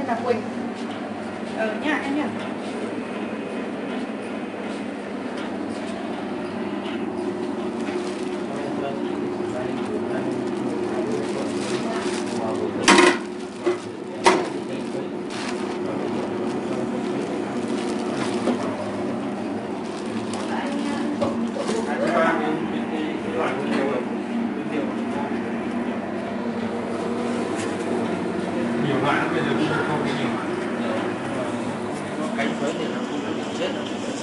tên là Quỳnh. Nha em nha. nhiều loại bây giờ cũng không nhiều loại. Nó cánh với thì nó không phải chết đâu.